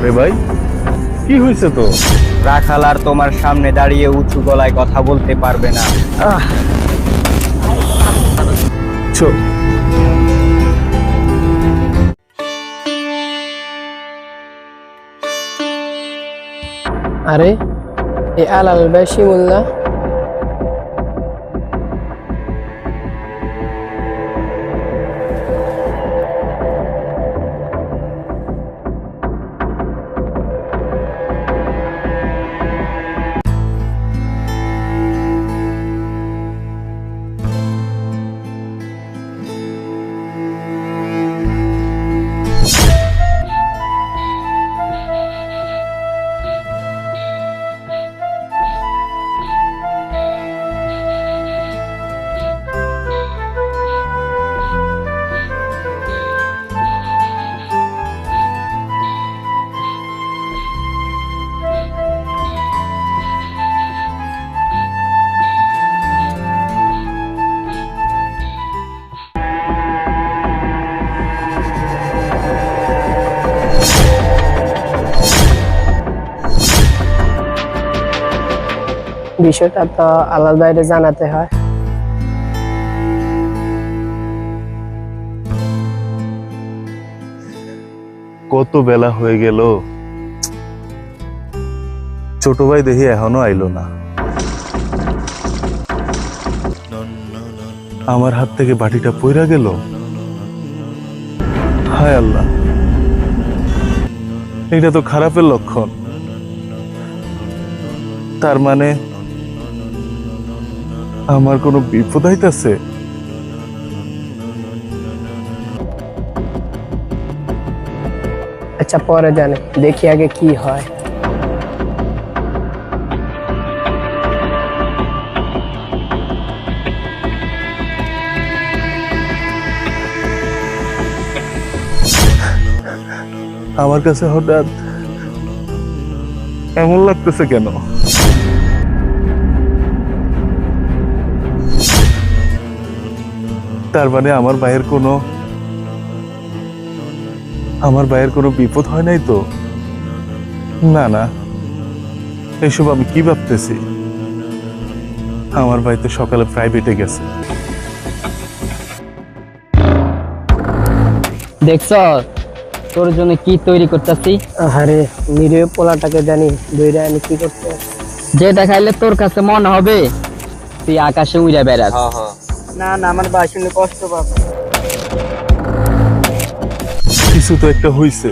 রে ভাই, কি হয়েছে তো? রাখাল আর তোমার সামনে দাঁড়িয়ে উঁচু গলায় কথা বলতে পারবে না। চল। আরে এই আলাল ভাই শিমুল্লাহ, বিষয়টা তো আলাল ভাইরে জানাতে হয়। কত বেলা হয়ে গেল, ছোট ভাই দেখি এখনো আইলো না। আমার হাত থেকে বাটিটা পইরা গেল। হায় আল্লাহ, এটা তো খারাপের লক্ষণ। তার মানে আমার কোনো বিপদ হইতাছে। আচ্ছা পরে জানে, দেখি আগে কি হয়। আমার কাছে হঠাৎ এমন লাগতেছে কেন? তার মানে আমার ভাইয়ের কোনো বিপদ হয় নাই তো? না না, এসব আমি কি ভাবতেছি। আমার ভাই তো সকালে প্রাইভেটে গেছে। দেখছ তোর জন্য কি তৈরি করতেছি। আরে নিরীহ পোলাটাকে জানি দইরা আমি কি করতে। যে দেখাইলে তোর কাছে মনে হবে তুই আকাশে উড়ে বেড়াস। না না, আমার ভাই শুনে কষ্ট পাবে। কিছু তো একটা হইছে,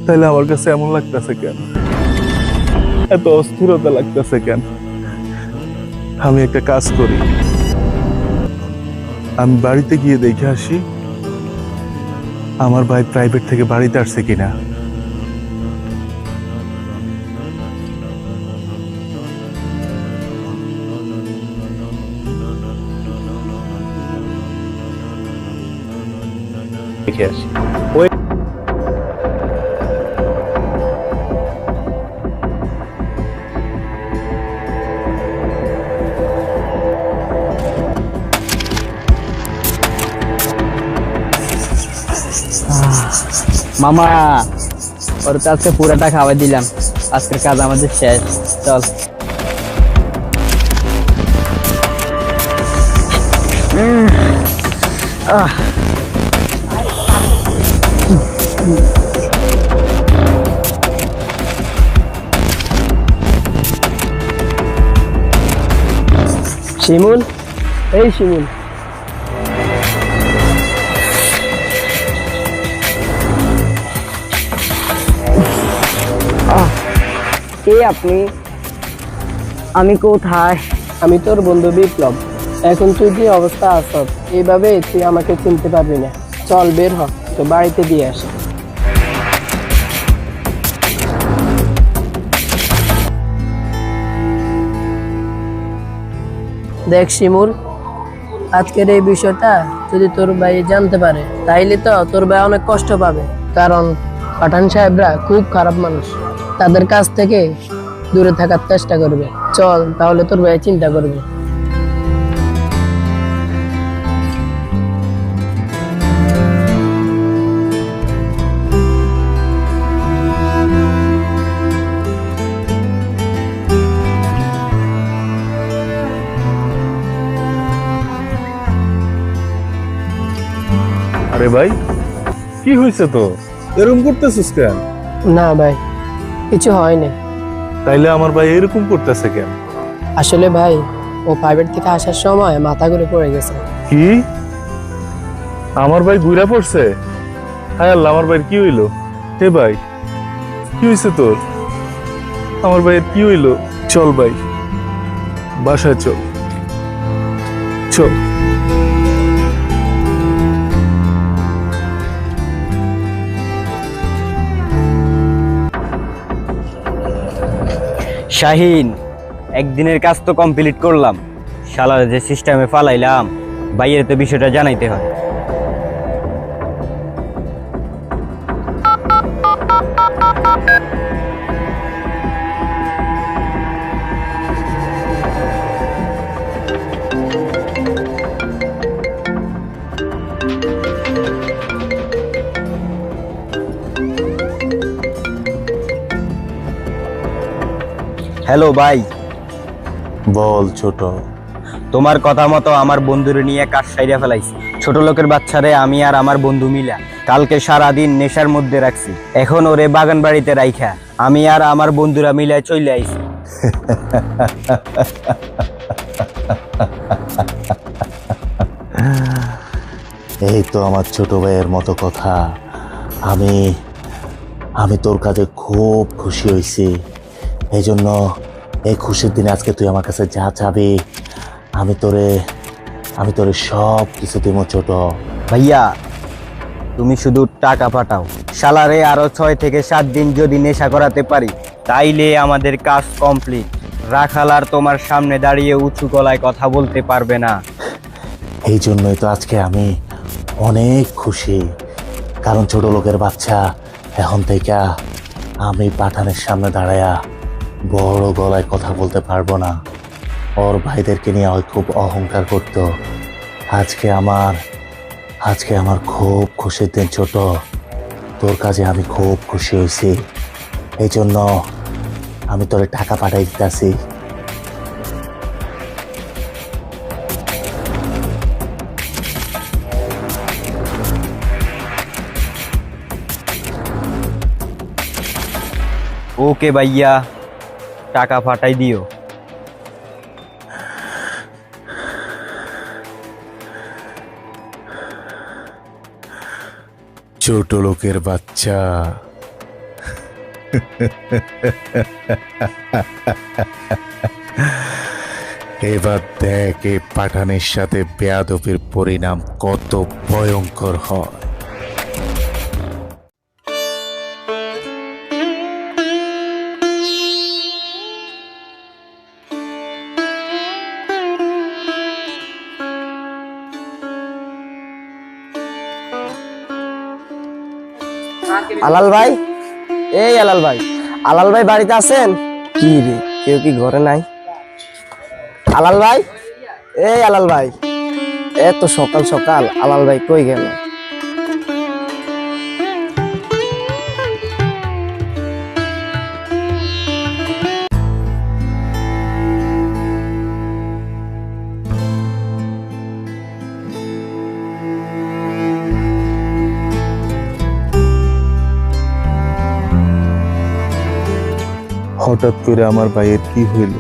তাইলে আমার কাছে এমন লাগতেছে কেন? এত অস্থিরতা লাগতেছে কেন? আমি একটা কাজ করি, আমি বাড়িতে গিয়ে দেখে আসি আমার ভাই প্রাইভেট থেকে বাড়িতে আসছে কিনা। দেখে আসি। মামা ওর তো আজকে পুরাটা খাওয়াই দিলাম, আজকের কাজ আমাদের শেষ। চল। শিমুল, এই শিমুল, কে আপনি? আমি কোথায়? আমি তোর বন্ধু বিপ্লব। এখন তুই যে অবস্থা আছস, এইভাবে তুই আমাকে চিনতে পারবি না। চল বের হ, তো বাড়িতে দিয়ে আসি। দেখ শিমুল, আজকের এই বিষয়টা যদি তোর ভাই জানতে পারে তাইলে তো তোর ভাই অনেক কষ্ট পাবে। কারণ পাঠান সাহেবরা খুব খারাপ মানুষ, তাদের কাছ থেকে দূরে থাকার চেষ্টা করবে। চল তাহলে তোর ভাই চিন্তা করবে। আরে ভাই, কি হয়েছে তো? এরকম করতেছিস কেন? না ভাই, কিছু হয়নি। তাইলে আমার ভাই এরকম করতেছে কেন? আসলে ভাই, ও প্রাইভেট থেকে আসার সময় মাথা ঘুরে পড়ে গেছে। কি? আমার ভাই ঘুরা পড়ছে? হায় আল্লাহ, আমার ভাইয়ের কি হইলো? হে ভাই, কি হয়েছে তোর? আমার ভাইয়ের কি হইলো? চল ভাই, বাসায় চল। চল। শাহিন, একদিনের কাজ তো কমপ্লিট করলাম, শালার যে সিস্টেমে ফালাইলাম, ভাইয়ের তো বিষয়টা জানাইতে হয়। হ্যালো ভাই, বল ছোট। তোমার কথা মতো আমার বন্ধুরে নিয়ে কাজ সাইরা ফেলাইছি। ছোট লোকের বাচ্চারে আমি আর আমার বন্ধু মিলা কালকে সারাদিন নেশার মধ্যে রাখছি। এখন ওরে বাগান বাড়িতে রাইখা আমি আর আমার বন্ধুরা মিলে চলে আইছি। এই তো আমার ছোট ভাইয়ের মতো কথা। আমি আমি তোর কাছে খুব খুশি হয়েছি। এই জন্য এই খুশির দিনে আজকে তুই আমার কাছে যা চাবি আমি তোরে সব কিছু দিব ছোট। ভাইয়া, তুমি শুধু টাকা পাঠাও। শালারে আরো 6 থেকে 7 দিন যদি নেশা করাতে পারি তাইলে আমাদের কাজ কমপ্লিট। রাখাল আর তোমার সামনে দাঁড়িয়ে উঁচু গলায় কথা বলতে পারবে না। এই জন্যই তো আজকে আমি অনেক খুশি, কারণ ছোট লোকের বাচ্চা এখন থেকে আমি পাঠানের সামনে দাঁড়ায়া বড় গলায় কথা বলতে পারবো না। ওর ভাইদেরকে নিয়ে ওই খুব অহংকার করত। আজকে আমার খুব খুশির দিন ছোট। তোর কাজে আমি খুব খুশি হয়েছি। এই জন্য আমি তোরে টাকা পাঠাই দিতেছি। ওকে ভাইয়া, টাকা পাঠাই দিও। ছোট লোকের বাচ্চা, এবার দেখ এই পাঠানের সাথে বেয়াদবির পরিণাম কত ভয়ঙ্কর হয়। আলাল ভাই, এই আলাল ভাই, আলাল ভাই বাড়িতে আছেন? কি রে, কেউ কি ঘরে নাই? আলাল ভাই, এই আলাল ভাই, এত সকাল সকাল আলাল ভাই কই গেল? হঠাৎ করে আমার ভাইয়ের কি হইল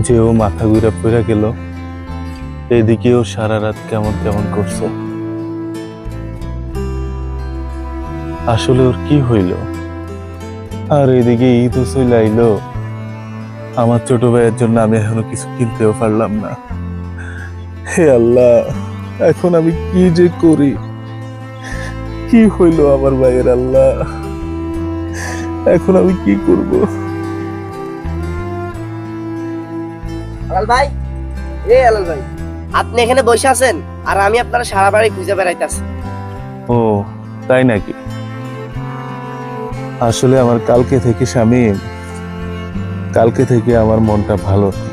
যে ও মাথা ঘুরা পড়ে গেল? এদিকেও সারা রাত কেমন কেমন করছে। আসলে ওর কি হইল? আর এদিকে ঈদ চলে আইলো। আমার ছোট ভাইয়ের জন্য আমি এখনো কিছু কিনতেও পারলাম না। হে আল্লাহ, এখন আমি কি যে করি? কি হইল আমার ভাইয়ের? আল্লাহ, এখন আমি কি করব? আলাল ভাই, এই আলাল ভাই, আপনি এখানে বসে আছেন আর আমি আপনার সারা বাড়ি খুঁজে বেড়াইতেছি। ও তাই নাকি? আসলে আমার কালকে থেকে স্বামী, কালকে থেকে আমার মনটা ভালো নেই।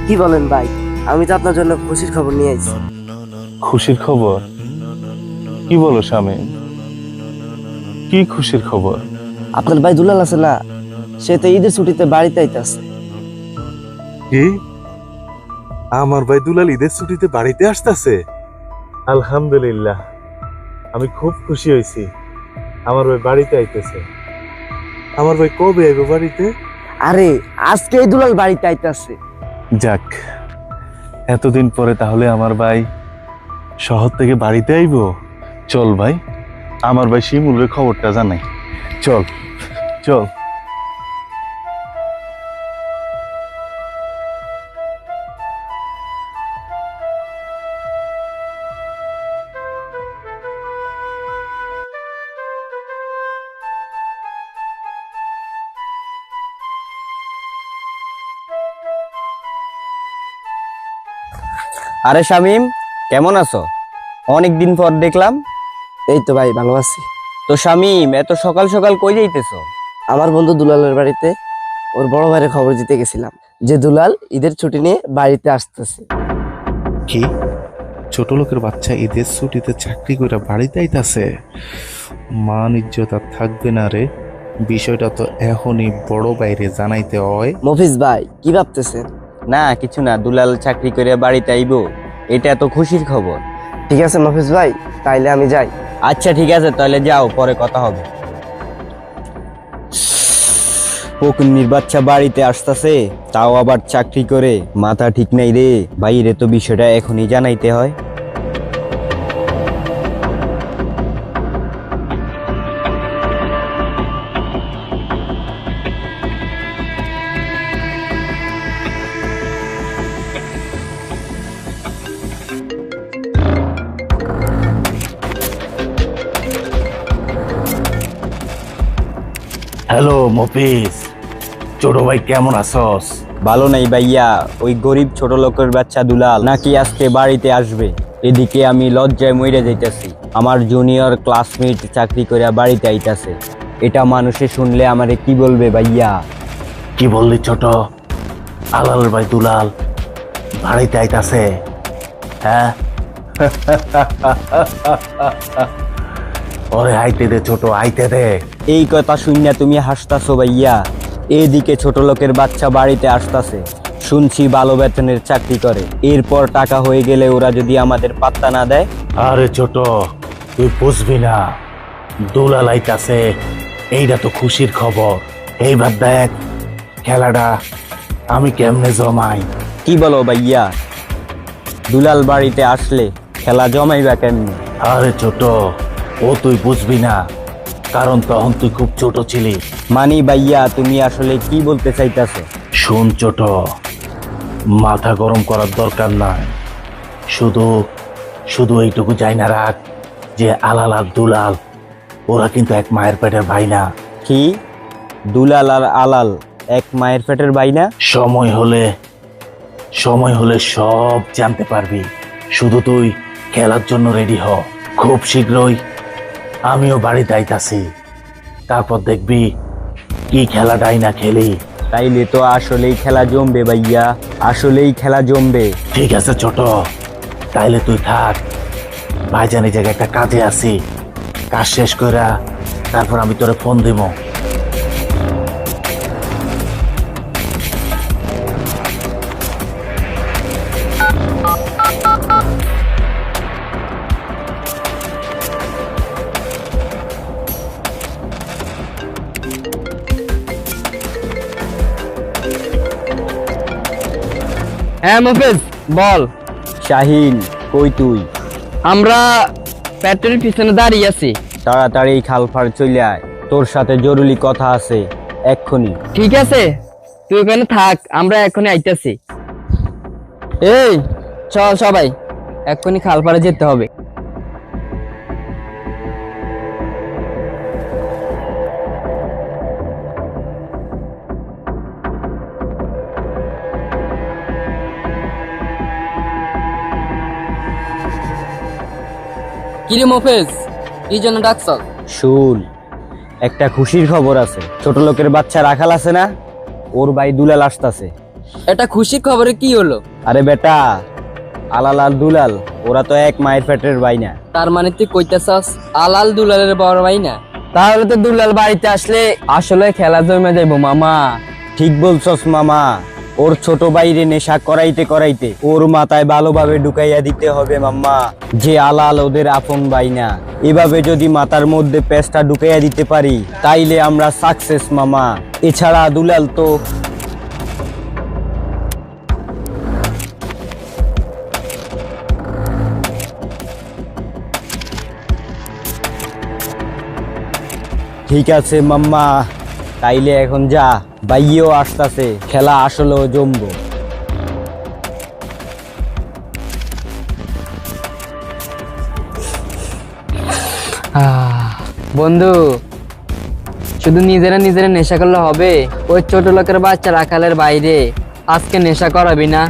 কি বলেন ভাই? আমি তো আপনার জন্য খুশির খবর নিয়ে আইছি। খুশির খবর? কি বলো স্বামী? কি খুশির খবর? আপনার ভাই দুলাল আছে না, সে তো ঈদের ছুটিতে বাড়িতে আইতাছে। কি? আমার ভাই দুলাল ঈদের ছুটিতে বাড়িতে আসতেছে। আলহামদুলিল্লাহ, আমি খুব খুশি হয়েছি। আমার ভাই বাড়িতে আইতেছে। আমার ভাই কবে আইবে বাড়িতে? আরে আজকে এই দুলাল বাড়িতে আইতাছে। যাক, এতদিন পরে তাহলে আমার ভাই শহর থেকে বাড়িতে আইবো। চল ভাই, আমার ভাই শিমুলের খবরটা জানাই। চল চল। আরে শামিম, কেমন আছো? অনেক দিন পর দেখলাম। এই তো ভাই ভালো আছি। তো শামিম, এত সকাল সকাল কই যাইতেছো? আমার বন্ধু দুলালের বাড়িতে ওর বড় ভাইয়ের খবর দিতে গেছিলাম যে দুলাল ঈদের ছুটি নিয়ে বাড়িতে আসতেছে। কি ছোট লোকের বাচ্চা ঈদের ছুটিতে চাকরি করে বাড়িতে আইতাছে? মান ইজ্জত আর থাকবে না রে। বিষয়টা তো এখনই বড় বাইরে জানাইতে হয়। মফিজ ভাই কি ভাবতেছেন? না কিছু না, দুলাল চাকরি করে বাড়িতে আইবো, এটা তো খুশির খবর। ঠিক আছে মফিজ ভাই, তাইলে আমি যাই। আচ্ছা ঠিক আছে, তাহলে যাও, পরে কথা হবে। ফকিন্নির বাচ্চা বাড়িতে আসতেছে, তাও আবার চাকরি করে, মাথা ঠিক নাই রে। বাইরে তো বিষয়টা এখনই জানাইতে হয়। হ্যালো মফিজ, ছোট ভাই কেমন আছস? ভালো নাই ভাইয়া, ওই গরিব ছোট লোকের বাচ্চা দুলাল নাকি আজকে বাড়িতে আসবে। এদিকে আমি লজ্জায় মইরা যাইতাছি। আমার জুনিয়র ক্লাসমেট চাকরি করে বাড়িতে আইতাছে, এটা মানুষে শুনলে আমারে কি বলবে ভাইয়া? কি বললি ছোট? আলাল ভাই দুলাল বাড়িতে আইতাছে? হ্যাঁ, ওরে আইতে দে ছোট, আইতে দে। এই কথা শুনিয়া তুমি হাসতাছো ভাইয়া? এদিকে ছোট লোকের বাচ্চা বাড়িতে আসতাছে, শুনছি ভালো বেতনের চাকরি করে। এরপর টাকা হয়ে গেলে ওরা যদি আমাদের পাত্তা না দেয়। আরে ছোট, তুই বুঝবি না, দুলাল আইতাছে, এইটা তো খুশির খবর। এইবার দেখ খেলাটা আমি কেমনে জমাই। কি বলো ভাইয়া? দুলাল বাড়িতে আসলে খেলা জমাইবা কেমনি? আরে ছোট, ও তুই বুঝবি না, কারণ তখন তুই খুব ছোট ছিলি। মানি ভাইয়া, তুমি আসলে কি বলতে চাইতাছো? শোন ছোট, মাথা গরম করার দরকার নাই। শুধু শুধু এইটুকু যাই না রাখ যে আলাল আর দুলাল ওরা কিন্তু এক মায়ের পেটের ভাই না। কি? দুলাল আর আলাল এক মায়ের পেটের ভাই না? সময় হলে সব জানতে পারবি। শুধু তুই খেলার জন্য রেডি হ। খুব শীঘ্রই আমিও বাড়িতে আইতাছি, তারপর দেখবি কি খেলাটাই না খেলি। তাইলে তো আসলেই খেলা জমবে ভাইয়া, আসলেই খেলা জমবে। ঠিক আছে ছোট, তাইলে তুই থাক, ভাইজান এই জায়গায় একটা কাজে আছি, কাজ শেষ কইরা তারপর আমি তোরে ফোন দিব। হ্যাঁ মফিজ বল। শাহিন, কই তুই? আমরা পেট্রোলের পিছনে দাঁড়িয়ে আছি। তাড়াতাড়ি খালফার চলে আয়, তোর সাথে জরুরি কথা আছে এক্ষুনি। ঠিক আছে, তুই ওখানে থাক, আমরা এখনই আইতাছি। এই চল সবাই, এক্ষুনি খালপাড়ে যেতে হবে। কিরে মফেজ, কি জন্য ডাকছ? শুন, একটা খুশির খবর আছে। ছোট লোকের বাচ্চা রাখাল আছে না, ওর ভাই দুলাল আসতাছে। এটা খুশির খবরে কি হলো? আরে বেটা, আলাল আর দুলাল ওরা তো এক মায়ের পেটের ভাই না। তার মানে তুই কইতেছস আলাল দুলালের বড় ভাই না? তাহলে তো দুলাল বাড়িতে আসলে আসলে খেলা জমে যাইবো মামা। ঠিক বলছস মামা, ও ওর ছোট বাইরে নেশা করাইতে করাইতে ওর মাথায় ভালোভাবে ঢুকাইয়া দিতে হবে মাম্মা যে আলাল ওদের আপন ভাই না। এভাবে যদি মাথার মধ্যে পেস্টটা ঢুকাইয়া দিতে পারি তাইলে আমরা সাকসেস মামা। এছাড়া দুলাল তো ঠিক আছে মাম্মা, তাইলে এখন যা, বাইয়েও আসতেছে, খেলা আসলেও জমবো। বন্ধু, শুধু নিজেরা নিজেরা নেশা করলে হবে? ওই ছোট লোকের বাচ্চা রাখালের বাইরে আজকে নেশা করাবি না?